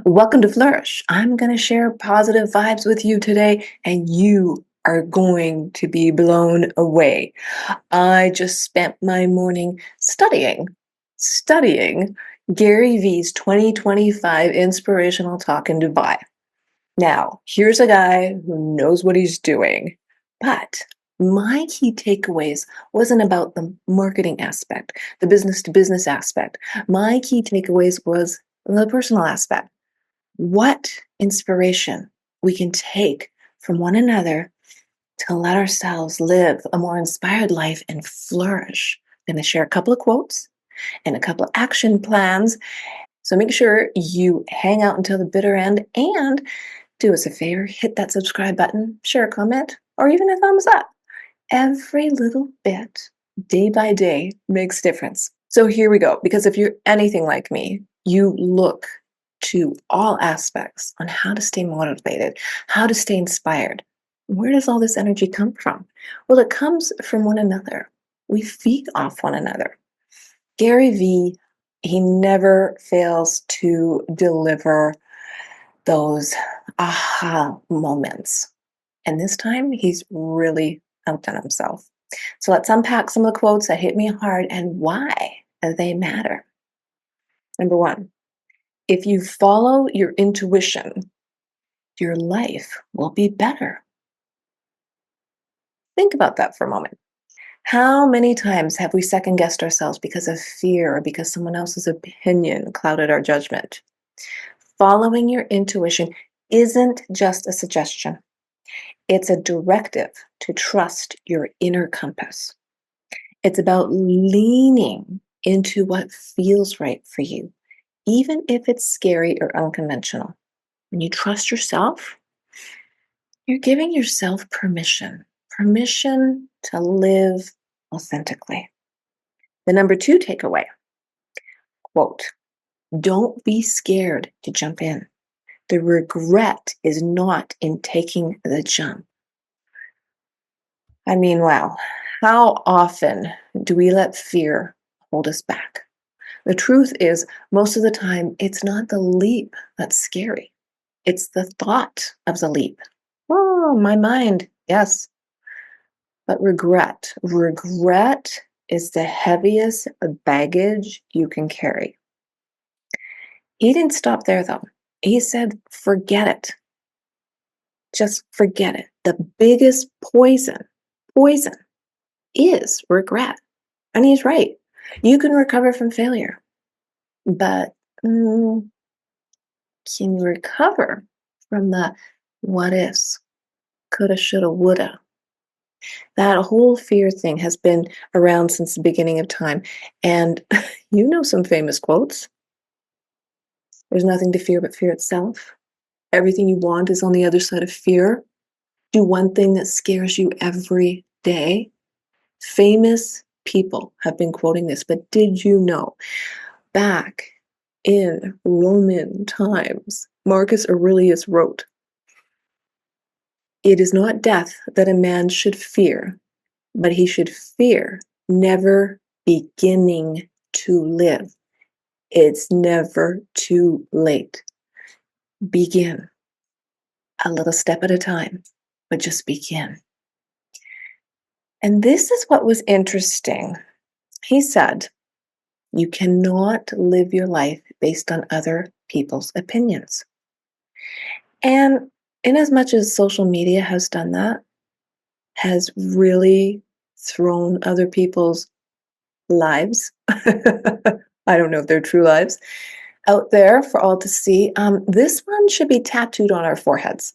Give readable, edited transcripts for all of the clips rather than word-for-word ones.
Welcome to Flourish. I'm going to share positive vibes with you today, and you are going to be blown away. I just spent my morning studying Gary Vee's 2025 inspirational talk in Dubai. Now, here's a guy who knows what he's doing, but my key takeaways wasn't about the marketing aspect, the business to business aspect. My key takeaways was the personal aspect. What inspiration we can take from one another to let ourselves live a more inspired life and flourish. I'm going to share a couple of quotes and a couple of action plans. So make sure you hang out until the bitter end and do us a favor, hit that subscribe button, share a comment, or even a thumbs up. Every little bit, day by day, makes difference. So here we go. Because if you're anything like me, you look to all aspects on how to stay motivated, how to stay inspired. Where does all this energy come from? Well, it comes from one another. We feed off one another. Gary Vee, he never fails to deliver those aha moments. And this time, he's really outdone himself. So let's unpack some of the quotes that hit me hard and why they matter. Number one, if you follow your intuition, your life will be better. Think about that for a moment. How many times have we second guessed ourselves because of fear or because someone else's opinion clouded our judgment? Following your intuition isn't just a suggestion, it's a directive to trust your inner compass. It's about leaning into what feels right for you, even if it's scary or unconventional. When you trust yourself, you're giving yourself permission to live authentically. The number two takeaway, quote, don't be scared to jump in. The regret is not in taking the jump. I mean, wow, how often do we let fear hold us back? The truth is, most of the time, it's not the leap that's scary. It's the thought of the leap. Oh, my mind, yes. But regret is the heaviest baggage you can carry. He didn't stop there though. He said, forget it. Just forget it. The biggest poison is regret. And he's right. You can recover from failure, but can you recover from the what ifs, coulda, shoulda, woulda? That whole fear thing has been around since the beginning of time. And you know some famous quotes. There's nothing to fear but fear itself. Everything you want is on the other side of fear. Do one thing that scares you every day. Famous people have been quoting this, but did you know back in Roman times, Marcus Aurelius wrote, it is not death that a man should fear, but he should fear never beginning to live. It's never too late. Begin a little step at a time, but just begin. And this is what was interesting. He said, you cannot live your life based on other people's opinions. And in as much as social media has done that, has really thrown other people's lives, I don't know if they're true lives, out there for all to see, this one should be tattooed on our foreheads.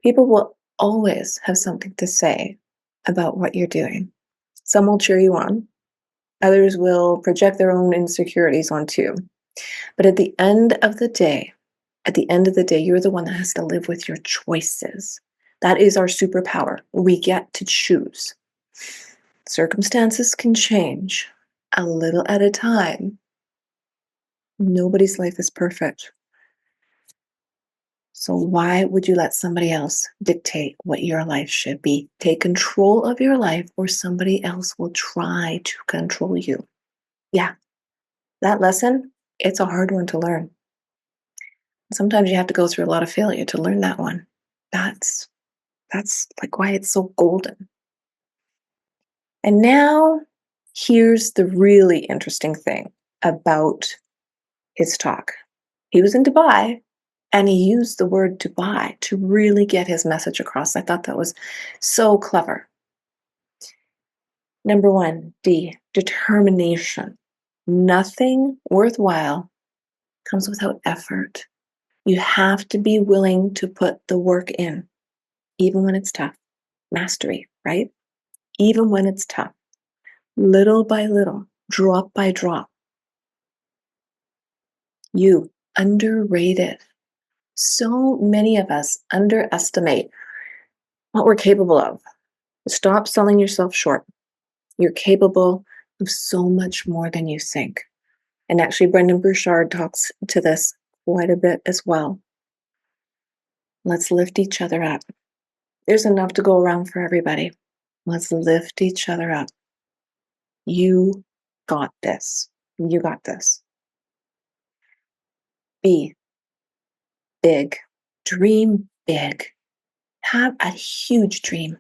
People will always have something to say about what you're doing. Some will cheer you on. Others will project their own insecurities onto you. But at the end of the day, you're the one that has to live with your choices. That is our superpower. We get to choose. Circumstances can change a little at a time. Nobody's life is perfect. So why would you let somebody else dictate what your life should be? Take control of your life, or somebody else will try to control you. Yeah, that lesson, it's a hard one to learn. Sometimes you have to go through a lot of failure to learn that one. That's that's like why it's so golden. And now here's the really interesting thing about his talk. He was in Dubai and he used the word Dubai to really get his message across. I thought that was so clever. Number one, D, determination. Nothing worthwhile comes without effort. You have to be willing to put the work in, even when it's tough. Mastery, right? Even when it's tough. Little by little, drop by drop. You, underrated. So many of us underestimate what we're capable of. Stop selling yourself short. You're capable of so much more than you think. And actually, Brendan Burchard talks to this quite a bit as well. Let's lift each other up. There's enough to go around for everybody. Let's lift each other up. You got this. You got this. Be big. Dream big. Have a huge dream.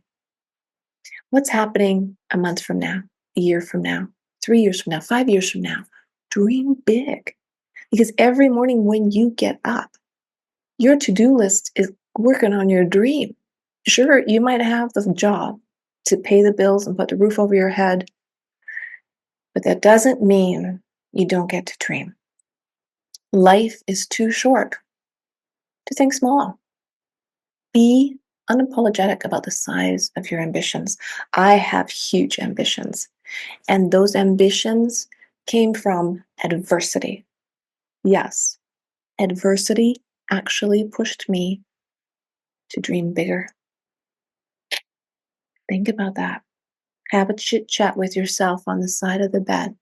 What's happening a month from now, a year from now, 3 years from now, 5 years from now? Dream big. Because every morning when you get up, your to-do list is working on your dream. Sure, you might have the job to pay the bills and put the roof over your head, but that doesn't mean you don't get to dream. Life is too short to think small. Be unapologetic about the size of your ambitions. I have huge ambitions, and those ambitions came from adversity. Yes, adversity actually pushed me to dream bigger. Think about that. Have a chit chat with yourself on the side of the bed.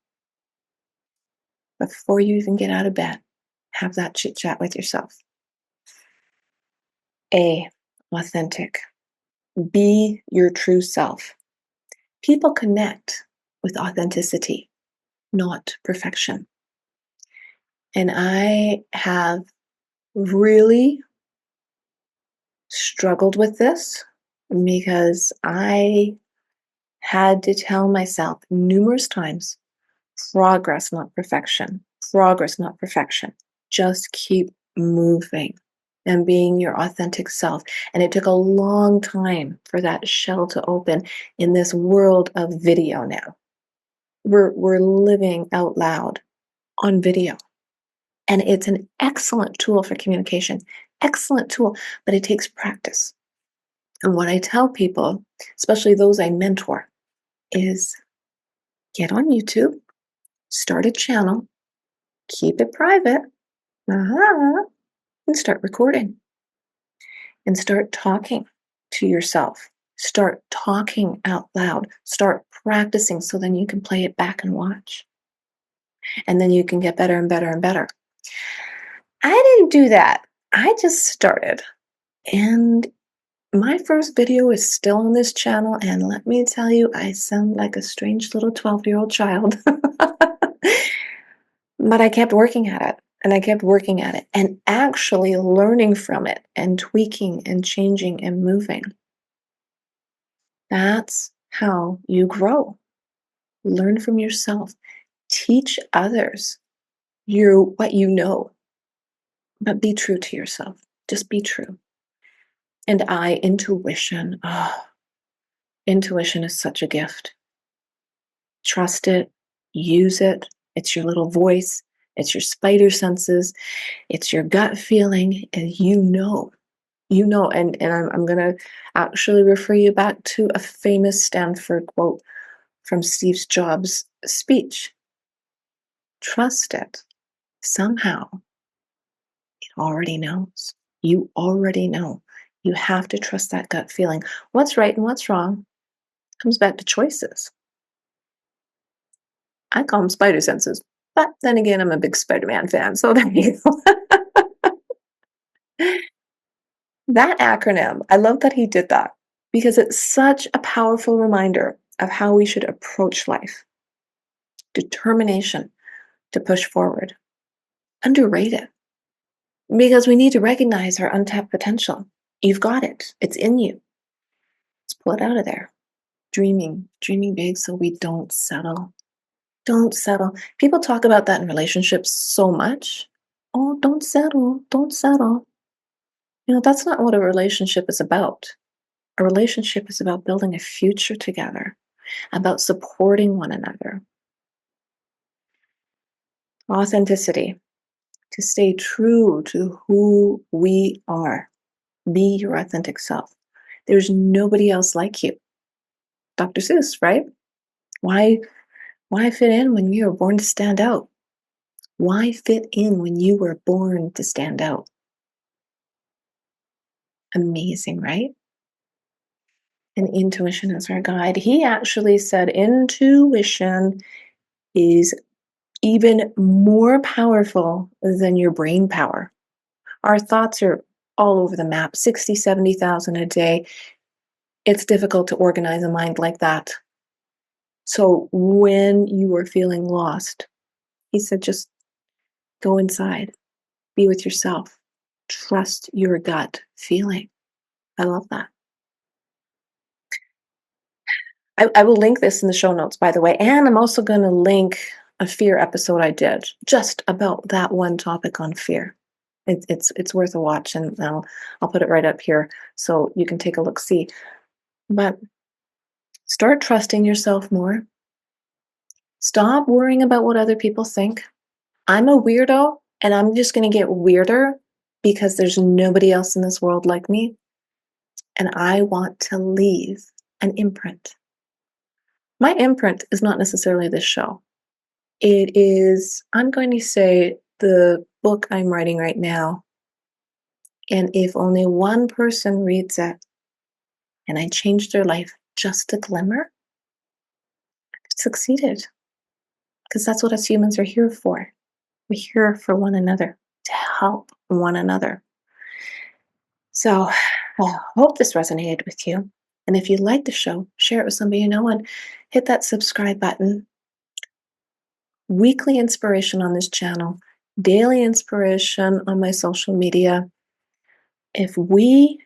Before you even get out of bed, have that chit chat with yourself. A, authentic. Be your true self. People connect with authenticity, not perfection. And I have really struggled with this because I had to tell myself numerous times progress, not perfection. Progress, not perfection. Just keep moving and being your authentic self. And it took a long time for that shell to open in this world of video now. We're living out loud on video. And it's an excellent tool for communication. Excellent tool, but it takes practice. And what I tell people, especially those I mentor, is get on YouTube, start a channel, keep it private, and start recording and start talking to yourself. Start talking out loud. Start practicing so then you can play it back and watch. And then you can get better and better and better. I didn't do that. I just started. And my first video is still on this channel. And let me tell you, I sound like a strange little 12-year-old child. But I kept working at it. And I kept working at it and actually learning from it and tweaking and changing and moving. That's how you grow. Learn from yourself. Teach others what you know. But be true to yourself. Just be true. And intuition. Oh, intuition is such a gift. Trust it. Use it. It's your little voice. It's your spider senses. It's your gut feeling. And you know. You know, and I'm going to actually refer you back to a famous Stanford quote from Steve Jobs' speech. Trust it. Somehow, it already knows. You already know. You have to trust that gut feeling. What's right and what's wrong comes back to choices. I call them spider senses. But then again, I'm a big Spider-Man fan, so there you go. That acronym, I love that he did that because it's such a powerful reminder of how we should approach life. Determination to push forward. Underrated. because we need to recognize our untapped potential. You've got it. It's in you. Let's pull it out of there. Dreaming big so we don't settle. Don't settle. People talk about that in relationships so much. Oh, don't settle. Don't settle. That's not what a relationship is about. A relationship is about building a future together, about supporting one another. Authenticity, to stay true to who we are. Be your authentic self. There's nobody else like you. Dr. Seuss, right? Why why fit in when you were born to stand out? Why fit in when you were born to stand out? Amazing, right? And intuition is our guide. He actually said intuition is even more powerful than your brain power. Our thoughts are all over the map, 60, 70,000 a day. It's difficult to organize a mind like that. So when you are feeling lost, he said, just go inside, be with yourself, trust your gut feeling. I love that. I will link this in the show notes, by the way. And I'm also going to link a fear episode I did just about that one topic on fear. It's worth a watch, and I'll put it right up here so you can take a look. See, but start trusting yourself more. Stop worrying about what other people think. I'm a weirdo, and I'm just going to get weirder because there's nobody else in this world like me, and I want to leave an imprint. My imprint is not necessarily this show. It is, I'm going to say, the book I'm writing right now. And if only one person reads it and I change their life just a glimmer, I've succeeded. Because that's what us humans are here for. We're here for one another, to help one another. So I hope this resonated with you. And if you like the show, share it with somebody you know and hit that subscribe button. Weekly inspiration on this channel, daily inspiration on my social media. If we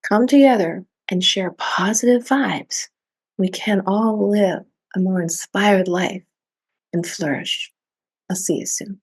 come together and share positive vibes, we can all live a more inspired life and flourish. I'll see you soon.